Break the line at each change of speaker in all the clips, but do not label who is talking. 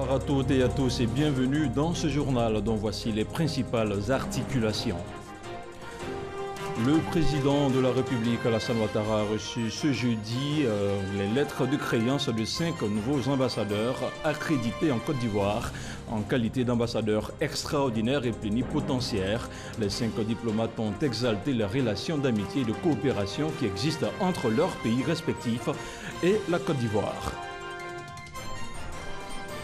Bonsoir à toutes et à tous et bienvenue dans ce journal dont voici les principales articulations. Le président de la République, Alassane Ouattara, a reçu ce jeudi les lettres de créance de 5 nouveaux ambassadeurs accrédités en Côte d'Ivoire en qualité d'ambassadeurs extraordinaires et plénipotentiaires. Les 5 diplomates ont exalté les relations d'amitié et de coopération qui existent entre leurs pays respectifs et la Côte d'Ivoire.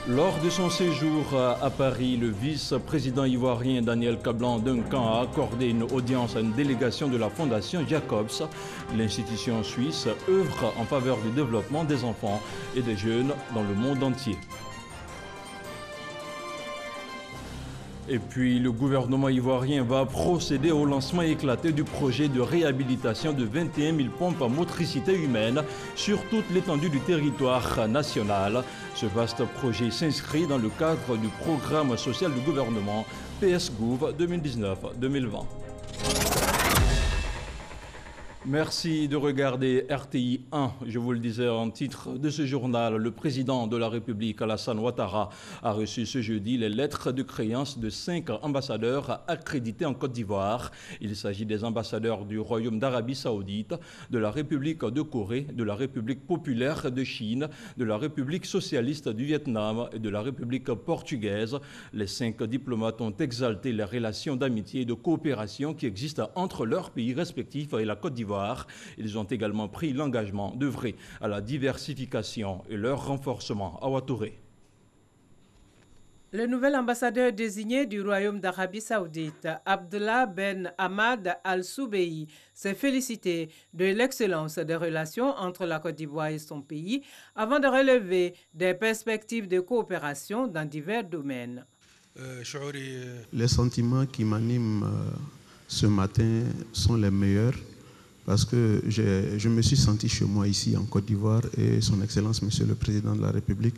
Lors de son séjour à Paris, le vice-président ivoirien Daniel Kablan-Duncan a accordé une audience à une délégation de la Fondation Jacobs. L'institution suisse œuvre en faveur du développement des enfants et des jeunes dans le monde entier. Et puis, le gouvernement ivoirien va procéder au lancement éclaté du projet de réhabilitation de 21 000 pompes à motricité humaine sur toute l'étendue du territoire national. Ce vaste projet s'inscrit dans le cadre du programme social du gouvernement PSGouv 2019-2020. Merci de regarder RTI 1. Je vous le disais en titre de ce journal, le président de la République, Alassane Ouattara, a reçu ce jeudi les lettres de créance de 5 ambassadeurs accrédités en Côte d'Ivoire. Il s'agit des ambassadeurs du Royaume d'Arabie Saoudite, de la République de Corée, de la République populaire de Chine, de la République socialiste du Vietnam et de la République portugaise. Les 5 diplomates ont exalté les relations d'amitié et de coopération qui existent entre leurs pays respectifs et la Côte d'Ivoire. Ils ont également pris l'engagement d'œuvrer à la diversification et leur renforcement à Ouattouré.
Le nouvel ambassadeur désigné du Royaume d'Arabie Saoudite, Abdullah Ben Ahmad Al-Soubeyi, s'est félicité de l'excellence des relations entre la Côte d'Ivoire et son pays avant de relever des perspectives de coopération dans divers domaines.
Les sentiments qui m'animent ce matin sont les meilleurs. Parce que je me suis senti chez moi ici en Côte d'Ivoire et son Excellence, Monsieur le Président de la République,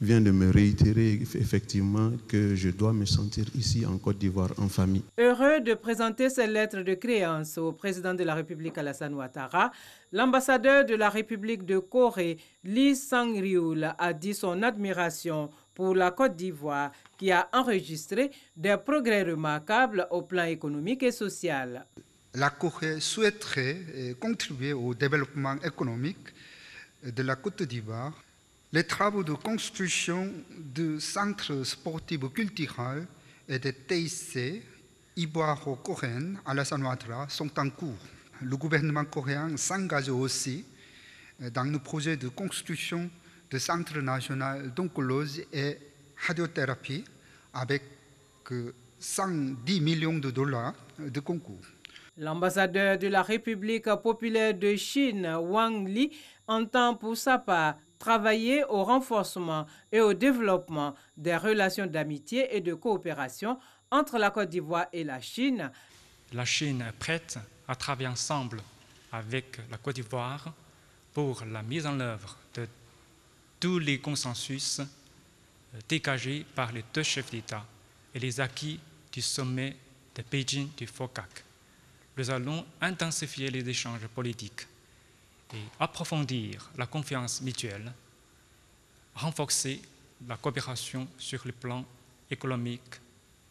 vient de me réitérer effectivement que je dois me sentir ici en Côte d'Ivoire en famille.
Heureux de présenter ces lettres de créance au Président de la République Alassane Ouattara, l'ambassadeur de la République de Corée, Lee Sang-ryul, a dit son admiration pour la Côte d'Ivoire qui a enregistré des progrès remarquables au plan économique et social.
La Corée souhaiterait contribuer au développement économique de la Côte d'Ivoire. Les travaux de construction de centres sportifs culturels et de TIC ivoiro-coréens Alassane Ouattara sont en cours. Le gouvernement coréen s'engage aussi dans le projet de construction de centres nationaux d'oncologie et radiothérapie avec 110 millions de dollars de concours.
L'ambassadeur de la République populaire de Chine, Wang Li, entend pour sa part travailler au renforcement et au développement des relations d'amitié et de coopération entre la Côte d'Ivoire et la Chine.
La Chine est prête à travailler ensemble avec la Côte d'Ivoire pour la mise en œuvre de tous les consensus dégagés par les 2 chefs d'État et les acquis du sommet de Beijing du FOCAC. Nous allons intensifier les échanges politiques et approfondir la confiance mutuelle, renforcer la coopération sur le plan économique,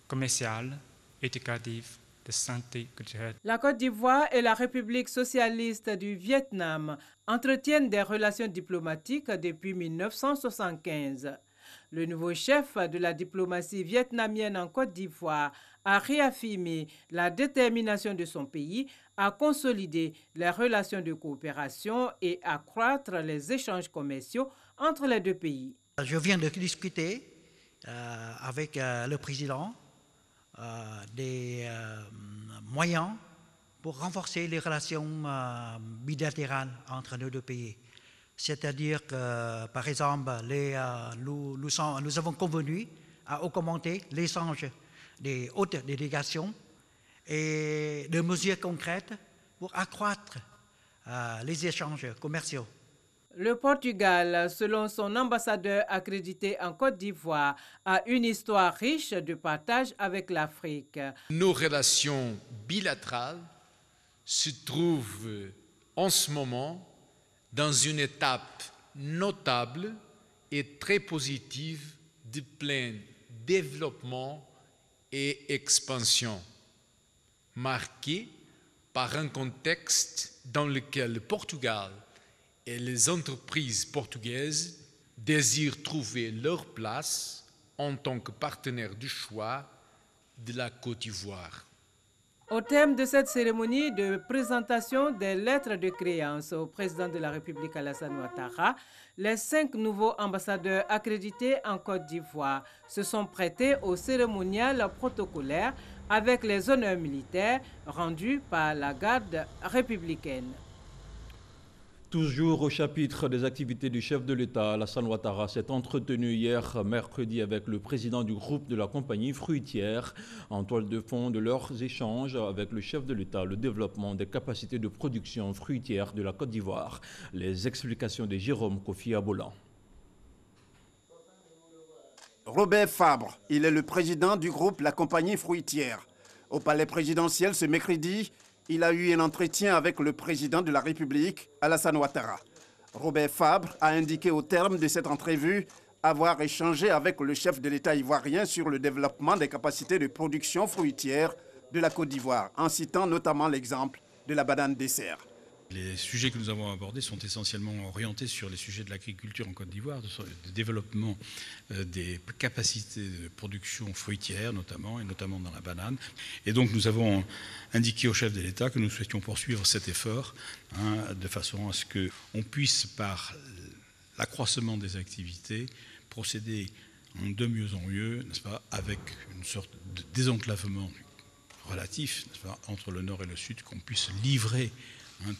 commercial, éducatif, de santé culturelle.
La Côte d'Ivoire et la République socialiste du Vietnam entretiennent des relations diplomatiques depuis 1975. Le nouveau chef de la diplomatie vietnamienne en Côte d'Ivoire a réaffirmé la détermination de son pays à consolider les relations de coopération et accroître les échanges commerciaux entre les 2 pays.
Je viens de discuter avec le président des moyens pour renforcer les relations bilatérales entre nos 2 pays. C'est-à-dire que, par exemple, nous avons convenu à augmenter l'échange des hautes délégations et de mesures concrètes pour accroître les échanges commerciaux.
Le Portugal, selon son ambassadeur accrédité en Côte d'Ivoire, a une histoire riche de partage avec l'Afrique.
Nos relations bilatérales se trouvent en ce moment dans une étape notable et très positive de plein développement et expansion, marqué par un contexte dans lequel le Portugal et les entreprises portugaises désirent trouver leur place en tant que partenaire du choix de la Côte d'Ivoire.
Au terme de cette cérémonie de présentation des lettres de créance au président de la République Alassane Ouattara, les 5 nouveaux ambassadeurs accrédités en Côte d'Ivoire se sont prêtés au cérémonial protocolaire avec les honneurs militaires rendus par la garde républicaine.
Toujours au chapitre des activités du chef de l'État, Alassane Ouattara s'est entretenu hier mercredi avec le président du groupe de la compagnie fruitière en toile de fond de leurs échanges avec le chef de l'État, le développement des capacités de production fruitière de la Côte d'Ivoire. Les explications de Jérôme Kofi Abolan.
Robert Fabre, il est le président du groupe La Compagnie Fruitière. Au palais présidentiel ce mercredi, il a eu un entretien avec le président de la République, Alassane Ouattara. Robert Fabre a indiqué au terme de cette entrevue avoir échangé avec le chef de l'État ivoirien sur le développement des capacités de production fruitière de la Côte d'Ivoire, en citant notamment l'exemple de la banane dessert.
Les sujets que nous avons abordés sont essentiellement orientés sur les sujets de l'agriculture en Côte d'Ivoire, de développement des capacités de production fruitière notamment, et notamment dans la banane. Et donc nous avons indiqué au chef de l'État que nous souhaitions poursuivre cet effort de façon à ce qu'on puisse, par l'accroissement des activités, procéder de mieux en mieux, n'est-ce pas, avec une sorte de désenclavement relatif, n'est-ce pas, entre le nord et le sud, qu'on puisse livrer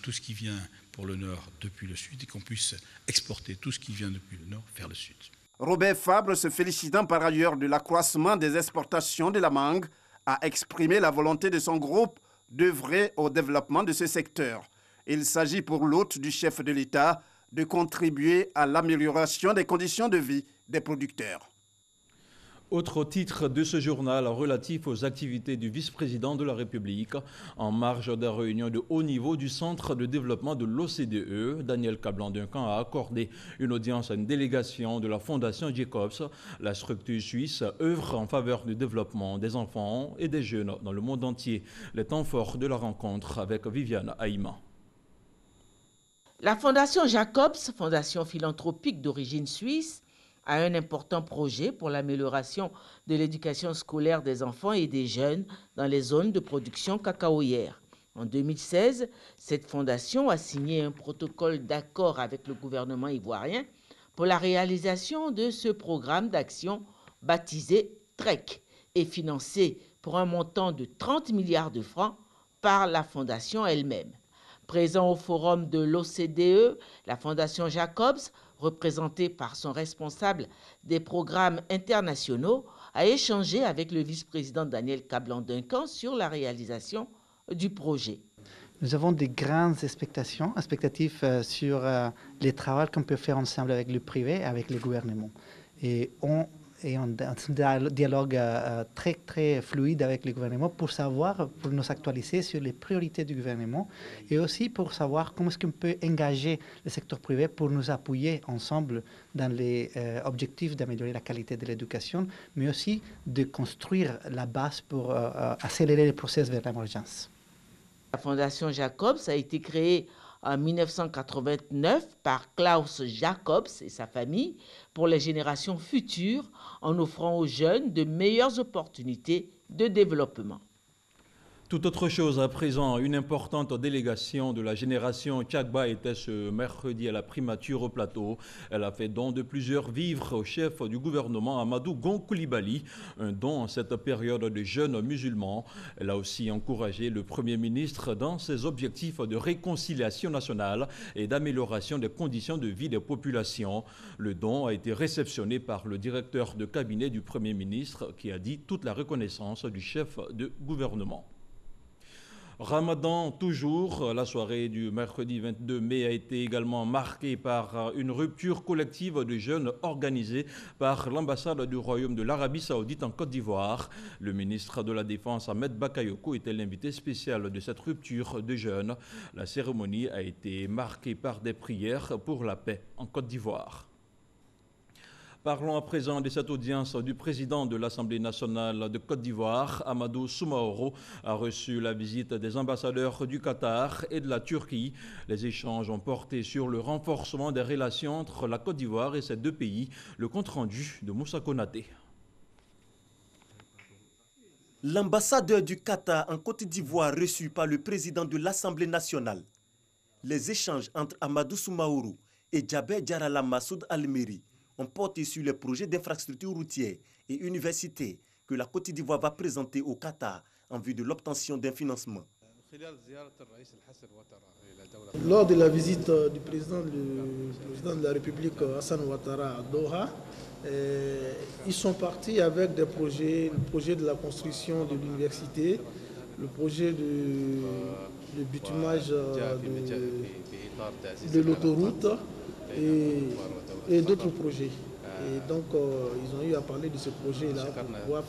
tout ce qui vient pour le nord depuis le sud et qu'on puisse exporter tout ce qui vient depuis le nord vers le sud.
Robert Fabre, se félicitant par ailleurs de l'accroissement des exportations de la mangue, a exprimé la volonté de son groupe d'œuvrer au développement de ce secteur. Il s'agit pour l'hôte du chef de l'État de contribuer à l'amélioration des conditions de vie des producteurs.
Autre titre de ce journal relatif aux activités du vice-président de la République en marge de la réunion de haut niveau du Centre de développement de l'OCDE. Daniel Cablan-Duncan a accordé une audience à une délégation de la Fondation Jacobs. La structure suisse œuvre en faveur du développement des enfants et des jeunes dans le monde entier. Les temps forts de la rencontre avec Viviane Haïma.
La Fondation Jacobs, fondation philanthropique d'origine suisse, a un important projet pour l'amélioration de l'éducation scolaire des enfants et des jeunes dans les zones de production cacaoyère. En 2016, cette fondation a signé un protocole d'accord avec le gouvernement ivoirien pour la réalisation de ce programme d'action baptisé TREC et financé pour un montant de 30 milliards de francs par la fondation elle-même. Présent au forum de l'OCDE, la Fondation Jacobs, représentée par son responsable des programmes internationaux, a échangé avec le vice-président Daniel Cablan-Duncan sur la réalisation du projet.
Nous avons des grandes expectatives sur les travaux qu'on peut faire ensemble avec le privé, avec le gouvernement. Et on un dialogue très, très fluide avec le gouvernement pour nous actualiser sur les priorités du gouvernement et aussi pour savoir comment est-ce qu'on peut engager le secteur privé pour nous appuyer ensemble dans les objectifs d'améliorer la qualité de l'éducation, mais aussi de construire la base pour accélérer le processus vers l'émergence.
La Fondation Jacobs a été créée en 1989 par Klaus Jacobs et sa famille pour les générations futures en offrant aux jeunes de meilleures opportunités de développement.
Tout autre chose à présent, une importante délégation de la génération Tchagba était ce mercredi à la primature au plateau. Elle a fait don de plusieurs vivres au chef du gouvernement Amadou Gon Coulibaly, un don en cette période de jeunes musulmans. Elle a aussi encouragé le Premier ministre dans ses objectifs de réconciliation nationale et d'amélioration des conditions de vie des populations. Le don a été réceptionné par le directeur de cabinet du Premier ministre qui a dit toute la reconnaissance du chef de gouvernement. Ramadan toujours, la soirée du mercredi 22 mai a été également marquée par une rupture collective de jeunes organisée par l'ambassade du Royaume de l'Arabie Saoudite en Côte d'Ivoire. Le ministre de la Défense Ahmed Bakayoko était l'invité spécial de cette rupture de jeunes. La cérémonie a été marquée par des prières pour la paix en Côte d'Ivoire. Parlons à présent de cette audience du président de l'Assemblée nationale de Côte d'Ivoire. Amadou Soumaoro a reçu la visite des ambassadeurs du Qatar et de la Turquie. Les échanges ont porté sur le renforcement des relations entre la Côte d'Ivoire et ces deux pays. Le compte-rendu de Moussa Konaté.
L'ambassadeur du Qatar en Côte d'Ivoire reçu par le président de l'Assemblée nationale. Les échanges entre Amadou Soumaoro et Djaber Diarra Massoud Al-Meri ont porté sur les projets d'infrastructures routières et universitaires que la Côte d'Ivoire va présenter au Qatar en vue de l'obtention d'un financement.
Lors de la visite du président de la République Hassan Ouattara à Doha, ils sont partis avec des projets, le projet de la construction de l'université, le projet de bitumage de l'autoroute et d'autres projets. Et donc, ils ont eu à parler de ce projet-là pour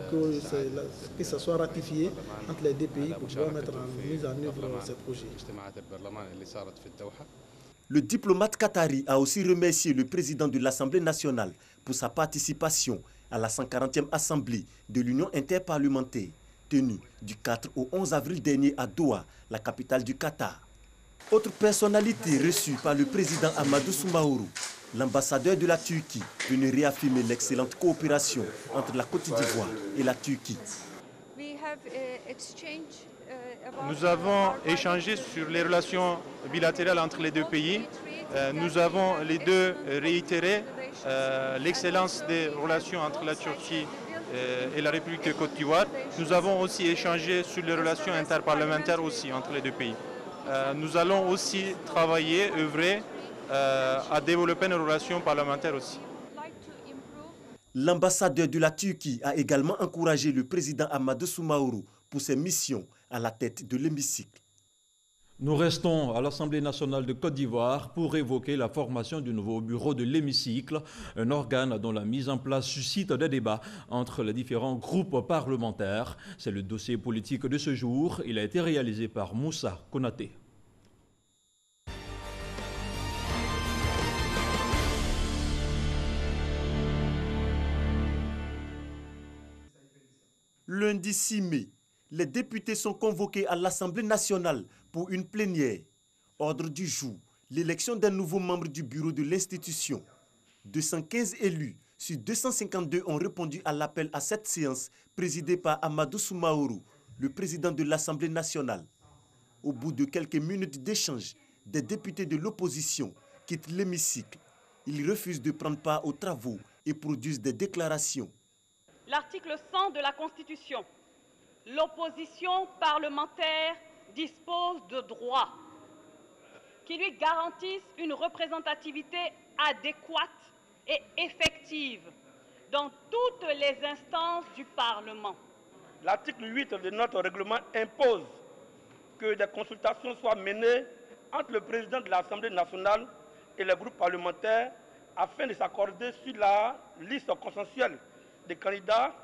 que ça soit ratifié entre les deux pays pour pouvoir mettre en mise en œuvre ces projets.
Le diplomate qatari a aussi remercié le président de l'Assemblée nationale pour sa participation à la 140e Assemblée de l'Union interparlementaire, tenue du 4 au 11 avril dernier à Doha, la capitale du Qatar. Autre personnalité reçue par le président Amadou Soumaoro, l'ambassadeur de la Turquie, venu réaffirmer l'excellente coopération entre la Côte d'Ivoire et la Turquie.
Nous avons échangé sur les relations bilatérales entre les deux pays. Nous avons les deux réitéré l'excellence des relations entre la Turquie et la République de Côte d'Ivoire. Nous avons aussi échangé sur les relations interparlementaires aussi entre les deux pays. Nous allons aussi travailler, œuvrer à développer nos relations parlementaires aussi.
L'ambassadeur de la Turquie a également encouragé le président Amadou Soumaoro pour ses missions à la tête de l'hémicycle.
Nous restons à l'Assemblée nationale de Côte d'Ivoire pour évoquer la formation du nouveau bureau de l'hémicycle, un organe dont la mise en place suscite des débats entre les différents groupes parlementaires. C'est le dossier politique de ce jour. Il a été réalisé par Moussa Konaté.
Lundi 6 mai, les députés sont convoqués à l'Assemblée nationale pour une plénière. Ordre du jour, l'élection d'un nouveau membre du bureau de l'institution. 215 élus sur 252 ont répondu à l'appel à cette séance présidée par Amadou Soumaoro, le président de l'Assemblée nationale. Au bout de quelques minutes d'échange, des députés de l'opposition quittent l'hémicycle. Ils refusent de prendre part aux travaux et produisent des déclarations.
L'article 100 de la Constitution, l'opposition parlementaire dispose de droits qui lui garantissent une représentativité adéquate et effective dans toutes les instances du Parlement.
L'article 8 de notre règlement impose que des consultations soient menées entre le président de l'Assemblée nationale et les groupes parlementaires afin de s'accorder sur la liste consensuelle des candidats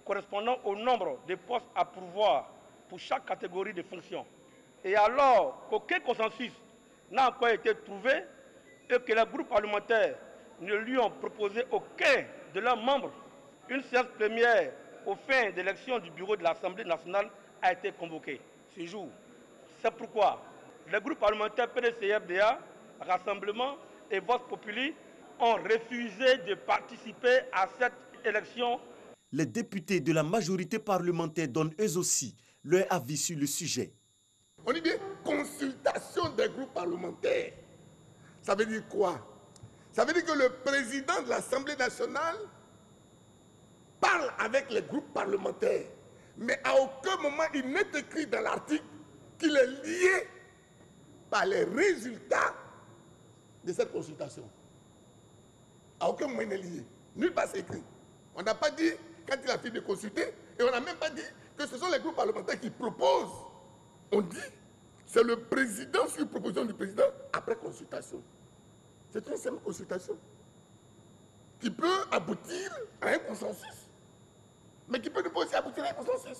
correspondant au nombre de postes à pourvoir pour chaque catégorie de fonctions. Et alors qu'aucun consensus n'a encore été trouvé et que les groupes parlementaires ne lui ont proposé aucun de leurs membres, une séance plénière aux fins d'élection du bureau de l'Assemblée nationale a été convoquée ce jour. C'est pourquoi les groupes parlementaires PDC-FDA, Rassemblement et Vox Populi ont refusé de participer à cette élection.
Les députés de la majorité parlementaire donnent eux aussi leur avis sur le sujet.
On dit bien consultation des groupes parlementaires. Ça veut dire quoi? Ça veut dire que le président de l'Assemblée nationale parle avec les groupes parlementaires. Mais à aucun moment il n'est écrit dans l'article qu'il est lié par les résultats de cette consultation. À aucun moment il n'est lié. Nulle part c'est écrit. On n'a pas dit quand il a fini de consulter et on n'a même pas dit que ce sont les groupes parlementaires qui proposent. On dit c'est le président sur proposition du président après consultation. C'est une simple consultation qui peut aboutir à un consensus, mais qui peut ne pas aussi aboutir à un consensus.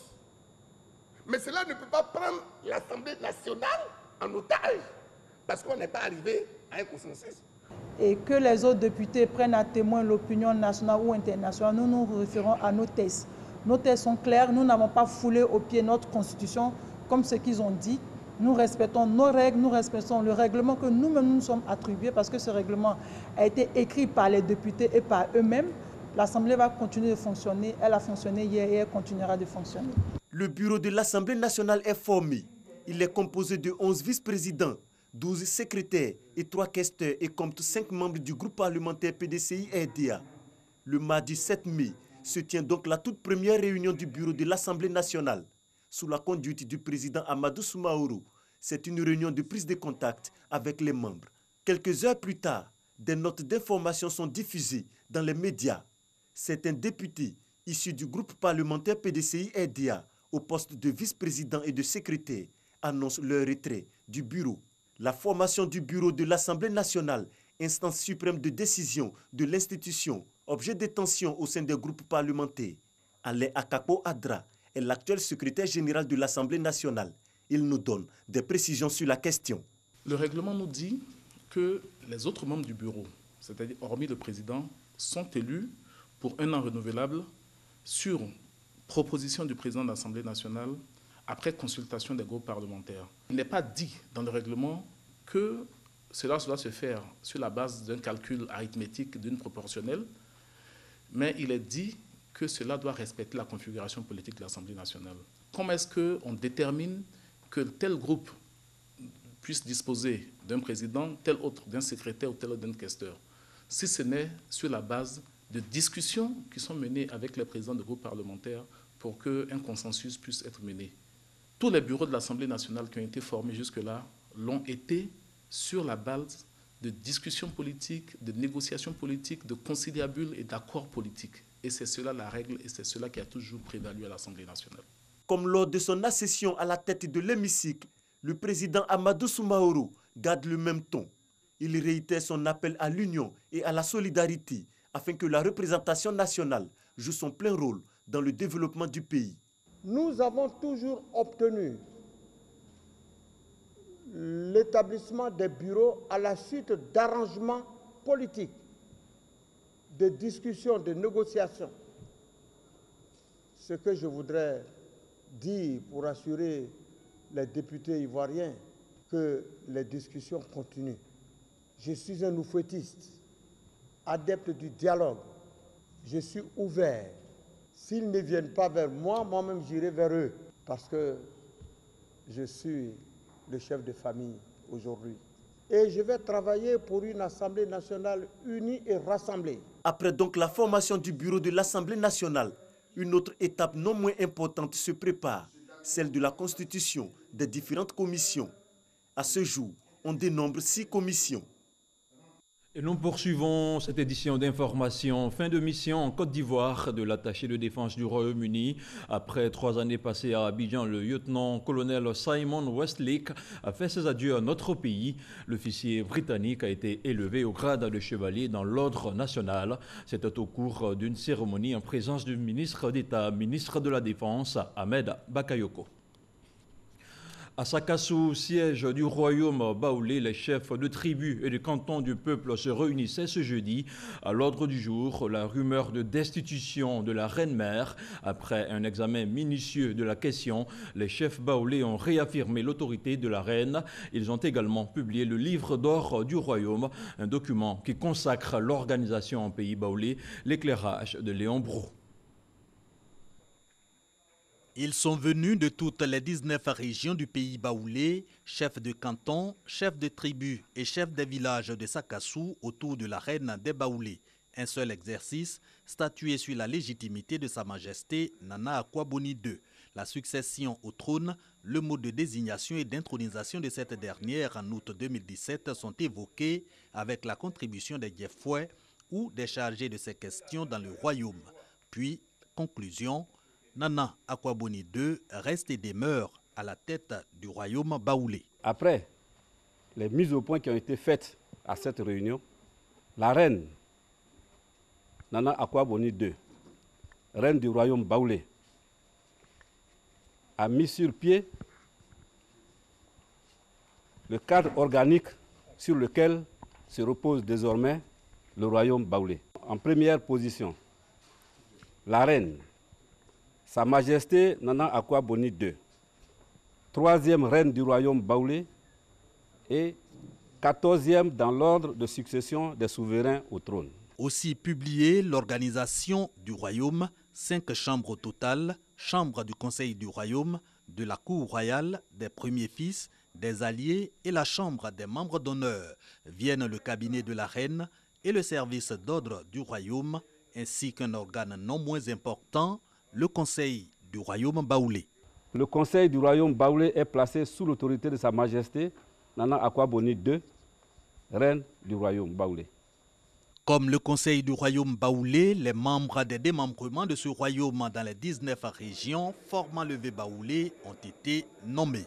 Mais cela ne peut pas prendre l'Assemblée nationale en otage parce qu'on n'est pas arrivé à un consensus.
et que les autres députés prennent à témoin l'opinion nationale ou internationale, nous nous référons à nos textes. Nos textes sont clairs, nous n'avons pas foulé au pied notre constitution comme ce qu'ils ont dit. Nous respectons nos règles, nous respectons le règlement que nous-mêmes nous sommes attribués parce que ce règlement a été écrit par les députés et par eux-mêmes. L'Assemblée va continuer de fonctionner, elle a fonctionné hier et elle continuera de fonctionner.
Le bureau de l'Assemblée nationale est formé. Il est composé de 11 vice-présidents, 12 secrétaires et 3 questeurs et compte 5 membres du groupe parlementaire PDCI-RDA. Le mardi 7 mai se tient donc la toute première réunion du bureau de l'Assemblée nationale. Sous la conduite du président Amadou Soumaoro, c'est une réunion de prise de contact avec les membres. Quelques heures plus tard, des notes d'information sont diffusées dans les médias. Certains députés issus du groupe parlementaire PDCI-RDA au poste de vice-président et de secrétaire annoncent leur retrait du bureau. La formation du bureau de l'Assemblée nationale, instance suprême de décision de l'institution, objet de tension au sein des groupes parlementaires. Alain Akakpo Adra est l'actuel secrétaire général de l'Assemblée nationale. Il nous donne des précisions sur la question.
Le règlement nous dit que les autres membres du bureau, c'est-à-dire hormis le président, sont élus pour 1 an renouvelable sur proposition du président de l'Assemblée nationale après consultation des groupes parlementaires. Il n'est pas dit dans le règlement que cela doit se faire sur la base d'un calcul arithmétique d'une proportionnelle, mais il est dit que cela doit respecter la configuration politique de l'Assemblée nationale. Comment est-ce qu'on détermine que tel groupe puisse disposer d'un président, tel autre d'un secrétaire ou tel autre d'un questeur, si ce n'est sur la base de discussions qui sont menées avec les présidents de groupes parlementaires pour qu'un consensus puisse être mené. Tous les bureaux de l'Assemblée nationale qui ont été formés jusque-là l'ont été sur la base de discussions politiques, de négociations politiques, de conciliabules et d'accords politiques. Et c'est cela la règle et c'est cela qui a toujours prévalu à l'Assemblée nationale.
Comme lors de son accession à la tête de l'hémicycle, le président Amadou Soumaoro garde le même ton. Il réitère son appel à l'union et à la solidarité afin que la représentation nationale joue son plein rôle dans le développement du pays.
Nous avons toujours obtenu l'établissement des bureaux à la suite d'arrangements politiques, de discussions, de négociations. Ce que je voudrais dire pour assurer les députés ivoiriens que les discussions continuent. Je suis un oufouettiste, adepte du dialogue. Je suis ouvert. S'ils ne viennent pas vers moi, moi-même j'irai vers eux parce que je suis le chef de famille aujourd'hui. Et je vais travailler pour une Assemblée nationale unie et rassemblée.
Après donc la formation du bureau de l'Assemblée nationale, une autre étape non moins importante se prépare, celle de la constitution des différentes commissions. À ce jour, on dénombre 6 commissions.
Et nous poursuivons cette édition d'information. Fin de mission en Côte d'Ivoire de l'attaché de défense du Royaume-Uni. Après 3 années passées à Abidjan, le lieutenant-colonel Simon Westlake a fait ses adieux à notre pays. L'officier britannique a été élevé au grade de chevalier dans l'ordre national. C'était au cours d'une cérémonie en présence du ministre d'État, ministre de la Défense, Ahmed Bakayoko. À Sakassou, siège du royaume baoulé, les chefs de tribus et de cantons du peuple se réunissaient ce jeudi. À l'ordre du jour, la rumeur de destitution de la reine-mère. Après un examen minutieux de la question, les chefs baoulés ont réaffirmé l'autorité de la reine. Ils ont également publié le livre d'or du royaume, un document qui consacre l'organisation en pays baoulé, l'éclairage de Léon Brou.
Ils sont venus de toutes les 19 régions du pays baoulé, chefs de canton, chefs de tribus et chefs des villages de Sakassou autour de la reine des baoulés. Un seul exercice, statuer sur la légitimité de Sa Majesté Nana Akwa-Boni II. La succession au trône, le mode de désignation et d'intronisation de cette dernière en août 2017 sont évoqués avec la contribution des Djefoué ou des chargés de ces questions dans le royaume. Puis, conclusion, Nana Akwa-Boni II reste et demeure à la tête du royaume baoulé.
Après les mises au point qui ont été faites à cette réunion, la reine Nana Akwa-Boni II, reine du royaume baoulé, a mis sur pied le cadre organique sur lequel se repose désormais le royaume baoulé. En première position, la reine, Sa Majesté Nana Akua Boni II, troisième reine du royaume baoulé et 14e dans l'ordre de succession des souverains au trône.
Aussi publié l'organisation du royaume, 5 chambres au total, chambre du conseil du royaume, de la cour royale, des premiers fils, des alliés et la chambre des membres d'honneur. Viennent le cabinet de la reine et le service d'ordre du royaume, ainsi qu'un organe non moins important, le conseil du royaume baoulé.
Le conseil du royaume baoulé est placé sous l'autorité de Sa Majesté Nana Akua Boni II, reine du royaume baoulé.
Comme le conseil du royaume baoulé, les membres des démembrements de ce royaume dans les 19 régions formant le baoulé ont été nommés.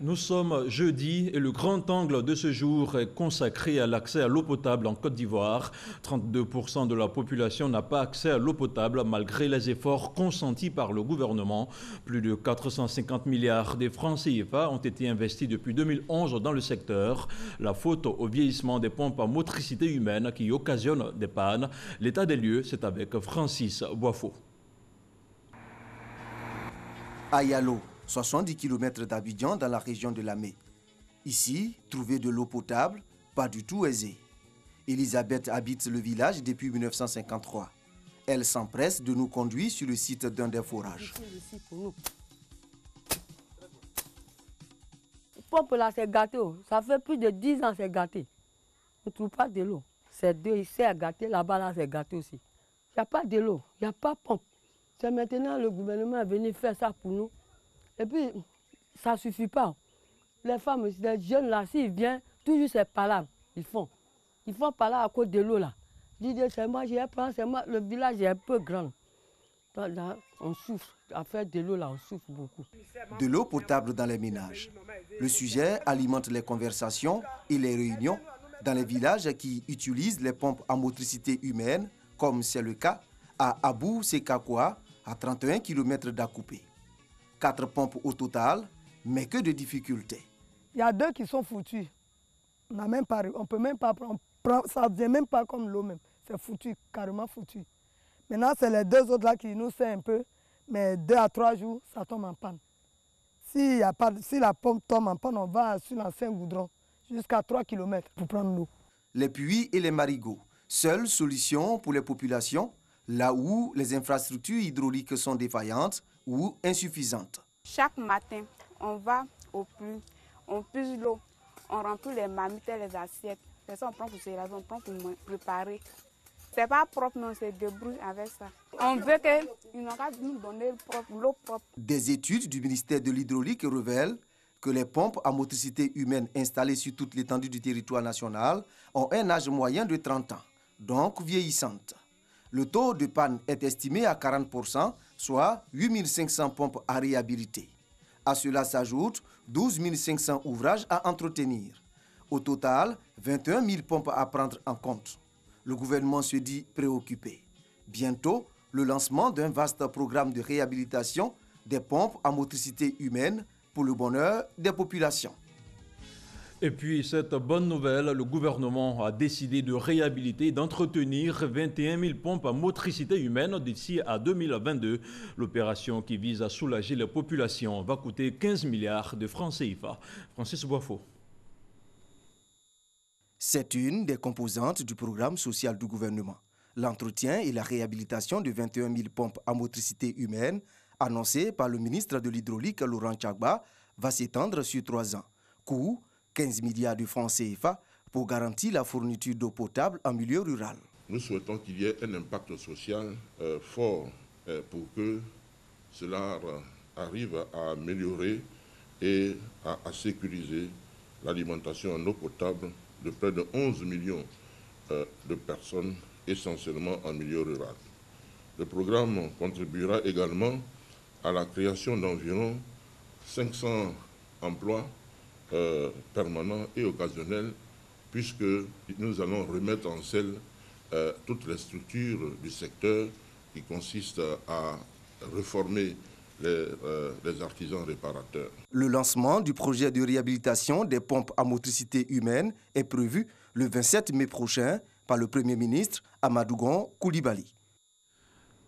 Nous sommes jeudi et le grand angle de ce jour est consacré à l'accès à l'eau potable en Côte d'Ivoire. 32% de la population n'a pas accès à l'eau potable malgré les efforts consentis par le gouvernement. Plus de 450 milliards de francs CFA ont été investis depuis 2011 dans le secteur. La faute au vieillissement des pompes à motricité humaine qui occasionnent des pannes. L'état des lieux, c'est avec Francis Boifo.
Ayalo, 70 km d'Abidjan dans la région de Lamé. Ici, trouver de l'eau potable, pas du tout aisé. Elisabeth habite le village depuis 1953. Elle s'empresse de nous conduire sur le site d'un des forages.
Pompe là, c'est gâté. Ça fait plus de 10 ans c'est gâté. On ne trouve pas de l'eau. C'est deux ici à gâter, là-bas là, c'est gâté aussi. Il n'y a pas de l'eau, il n'y a pas de pompe. C'est maintenant le gouvernement est venu faire ça pour nous. Et puis, ça ne suffit pas. Les femmes, les jeunes là, s'ils viennent, toujours ces palabres, ils font. Ils font par là à cause de l'eau là. Ils disent, c'est moi, c'est moi, le village est un peu grand. Là, on souffre. À faire de l'eau là, on souffre beaucoup.
De l'eau potable dans les ménages. Le sujet alimente les conversations et les réunions dans les villages qui utilisent les pompes à motricité humaine, comme c'est le cas à Abou Sekakwa, à 31 km d'Akoupé. 4 pompes au total, mais que de difficultés.
Il y a 2 qui sont foutus. On ne peut même pas prendre, ça ne vient même pas comme l'eau même. C'est foutu, carrément foutu. Maintenant, c'est les 2 autres là qui nous servent un peu, mais 2 à 3 jours, ça tombe en panne. Si la pompe tombe en panne, on va sur l'ancien goudron, jusqu'à 3 km pour prendre l'eau.
Les puits et les marigots, seule solution pour les populations, là où les infrastructures hydrauliques sont défaillantes ou insuffisantes.
Chaque matin, on va au puits, on puise l'eau, on remplit les marmites et les assiettes. C'est ça, on prend pour se laver, on prend pour préparer. C'est pas propre, non, c'est débrouille avec ça. On veut qu'ils n'ont qu'à nous donner l'eau propre.
Des études du ministère de l'Hydraulique révèlent que les pompes à motricité humaine installées sur toute l'étendue du territoire national ont un âge moyen de 30 ans, donc vieillissantes. Le taux de panne est estimé à 40%, soit 8 500 pompes à réhabiliter. À cela s'ajoutent 12 500 ouvrages à entretenir. Au total, 21 000 pompes à prendre en compte. Le gouvernement se dit préoccupé. Bientôt, le lancement d'un vaste programme de réhabilitation des pompes à motricité humaine pour le bonheur des populations.
Et puis, cette bonne nouvelle, le gouvernement a décidé de réhabiliter et d'entretenir 21 000 pompes à motricité humaine d'ici à 2022. L'opération qui vise à soulager les populations va coûter 15 milliards de francs CFA. Francis Boifo.
C'est une des composantes du programme social du gouvernement. L'entretien et la réhabilitation de 21 000 pompes à motricité humaine, annoncé par le ministre de l'Hydraulique, Laurent Tchagba, va s'étendre sur 3 ans. Coût 15 milliards de francs CFA pour garantir la fourniture d'eau potable en milieu rural.
Nous souhaitons qu'il y ait un impact social fort pour que cela arrive à améliorer et à sécuriser l'alimentation en eau potable de près de 11 millions de personnes, essentiellement en milieu rural. Le programme contribuera également à la création d'environ 500 emplois permanents et occasionnels, puisque nous allons remettre en selle toutes les structures du secteur qui consistent à reformer les artisans réparateurs.
Le lancement du projet de réhabilitation des pompes à motricité humaine est prévu le 27 mai prochain par le Premier ministre Amadougon Coulibaly.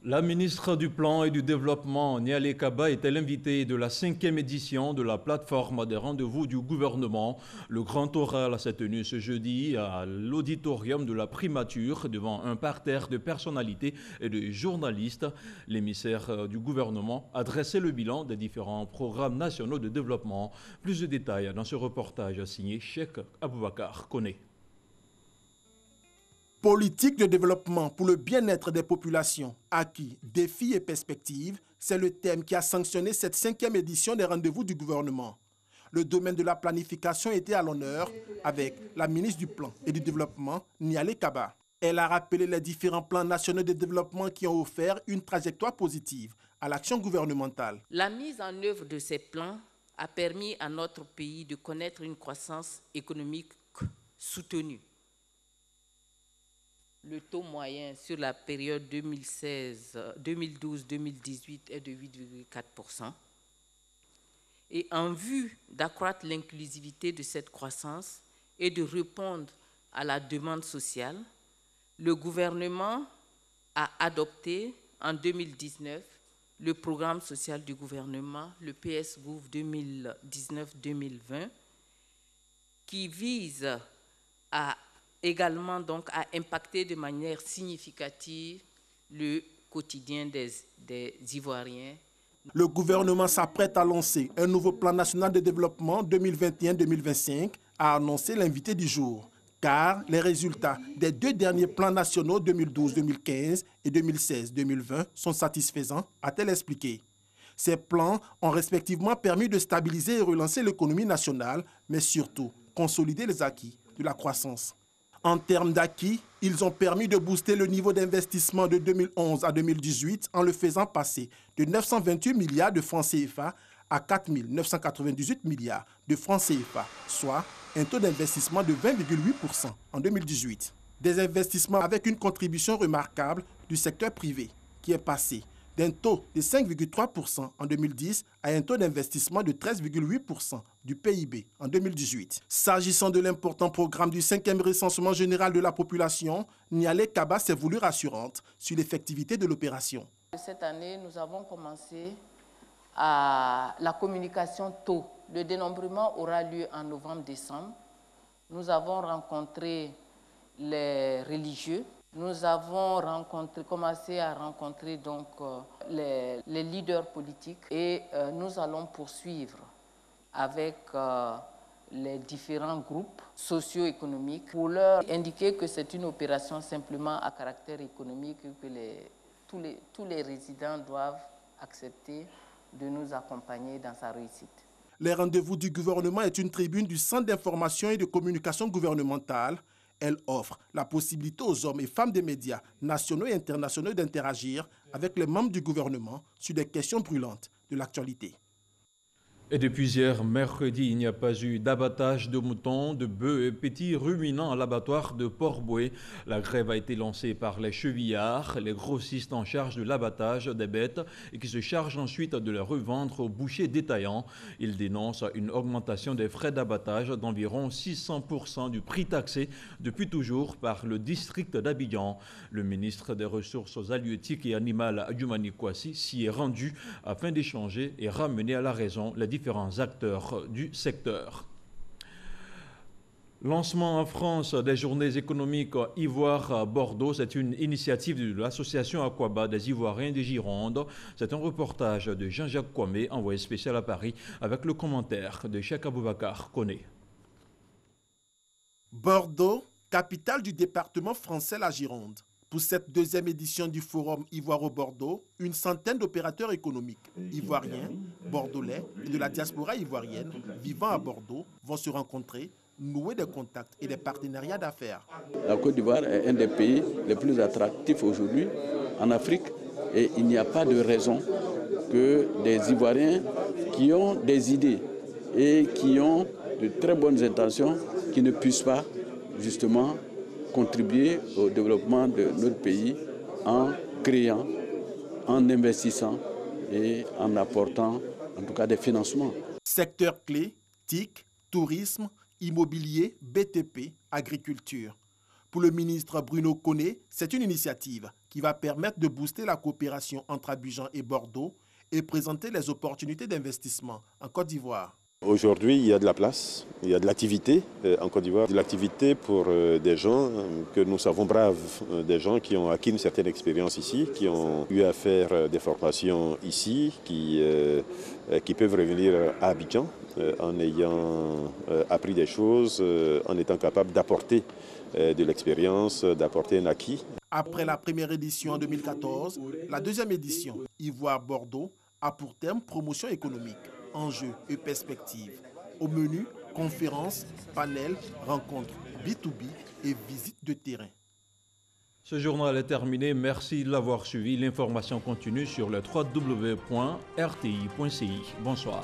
La ministre du Plan et du Développement, Nialé Kaba, était l'invitée de la 5e édition de la plateforme des rendez-vous du gouvernement. Le grand oral s'est tenu ce jeudi à l'auditorium de la primature devant un parterre de personnalités et de journalistes. L'émissaire du gouvernement a dressé le bilan des différents programmes nationaux de développement. Plus de détails dans ce reportage signé Cheikh Aboubakar Koné.
Politique de développement pour le bien-être des populations, acquis, défis et perspectives, c'est le thème qui a sanctionné cette 5e édition des rendez-vous du gouvernement. Le domaine de la planification était à l'honneur avec la ministre du Plan et du Développement, Nialé Kaba. Elle a rappelé les différents plans nationaux de développement qui ont offert une trajectoire positive à l'action gouvernementale.
La mise en œuvre de ces plans a permis à notre pays de connaître une croissance économique soutenue. Le taux moyen sur la période 2012-2018 est de 8,4%. Et en vue d'accroître l'inclusivité de cette croissance et de répondre à la demande sociale, le gouvernement a adopté en 2019 le programme social du gouvernement, le PS-Gouv 2019-2020, qui vise également donc à impacter de manière significative le quotidien des Ivoiriens.
Le gouvernement s'apprête à lancer un nouveau plan national de développement 2021-2025, a annoncé l'invité du jour, car les résultats des 2 derniers plans nationaux 2012-2015 et 2016-2020 sont satisfaisants, a-t-elle expliqué. Ces plans ont respectivement permis de stabiliser et relancer l'économie nationale, mais surtout consolider les acquis de la croissance. En termes d'acquis, ils ont permis de booster le niveau d'investissement de 2011 à 2018 en le faisant passer de 928 milliards de francs CFA à 4 998 milliards de francs CFA, soit un taux d'investissement de 20,8% en 2018. Des investissements avec une contribution remarquable du secteur privé qui est passé d'un taux de 5,3% en 2010 à un taux d'investissement de 13,8% du PIB en 2018. S'agissant de l'important programme du 5e recensement général de la population, Nialé Kaba s'est voulu rassurante sur l'effectivité de l'opération.
Cette année, nous avons commencé à la communication tôt. Le dénombrement aura lieu en novembre-décembre. Nous avons rencontré les religieux. Nous avons commencé à rencontrer donc, les leaders politiques et nous allons poursuivre avec les différents groupes socio-économiques pour leur indiquer que c'est une opération simplement à caractère économique et que tous les résidents doivent accepter de nous accompagner dans sa réussite.
Les rendez-vous du gouvernement est une tribune du Centre d'information et de communication gouvernementale. Elle offre la possibilité aux hommes et femmes des médias nationaux et internationaux d'interagir avec les membres du gouvernement sur des questions brûlantes de l'actualité.
Et depuis hier, mercredi, il n'y a pas eu d'abattage de moutons, de bœufs et petits ruminants à l'abattoir de Port-Boué. La grève a été lancée par les chevillards, les grossistes en charge de l'abattage des bêtes et qui se chargent ensuite de les revendre aux bouchers détaillants. Ils dénoncent une augmentation des frais d'abattage d'environ 600% du prix taxé depuis toujours par le district d'Abidjan. Le ministre des Ressources halieutiques et animales, Adjoumani Kouassi, s'y est rendu afin d'échanger et ramener à la raison les différents acteurs du secteur. Lancement en France des journées économiques Ivoire-Bordeaux, c'est une initiative de l'association Aquaba des Ivoiriens de Gironde. C'est un reportage de Jean-Jacques Kwame, envoyé spécial à Paris, avec le commentaire de Cheikh Aboubakar Koné.
Bordeaux, capitale du département français la Gironde. Pour cette 2e édition du Forum Ivoire-Bordeaux, une centaine d'opérateurs économiques ivoiriens, bordelais et de la diaspora ivoirienne vivant à Bordeaux vont se rencontrer, nouer des contacts et des partenariats d'affaires.
La Côte d'Ivoire est un des pays les plus attractifs aujourd'hui en Afrique et il n'y a pas de raison que des Ivoiriens qui ont des idées et qui ont de très bonnes intentions qui ne puissent pas justement contribuer au développement de notre pays en créant, en investissant et en apportant en tout cas des financements.
Secteurs clés, TIC, tourisme, immobilier, BTP, agriculture. Pour le ministre Bruno Koné, c'est une initiative qui va permettre de booster la coopération entre Abidjan et Bordeaux et présenter les opportunités d'investissement en Côte d'Ivoire.
Aujourd'hui, il y a de la place, il y a de l'activité en Côte d'Ivoire, de l'activité pour des gens que nous savons braves, des gens qui ont acquis une certaine expérience ici, qui ont eu à faire des formations ici, qui peuvent revenir à Abidjan en ayant appris des choses, en étant capables d'apporter de l'expérience, d'apporter un acquis.
Après la première édition en 2014, la deuxième édition, Ivoire-Bordeaux, a pour terme promotion économique, enjeux et perspectives. Au menu, conférences, panels, rencontres B2B et visites de terrain.
Ce journal est terminé. Merci de l'avoir suivi. L'information continue sur le www.rti.ci. Bonsoir.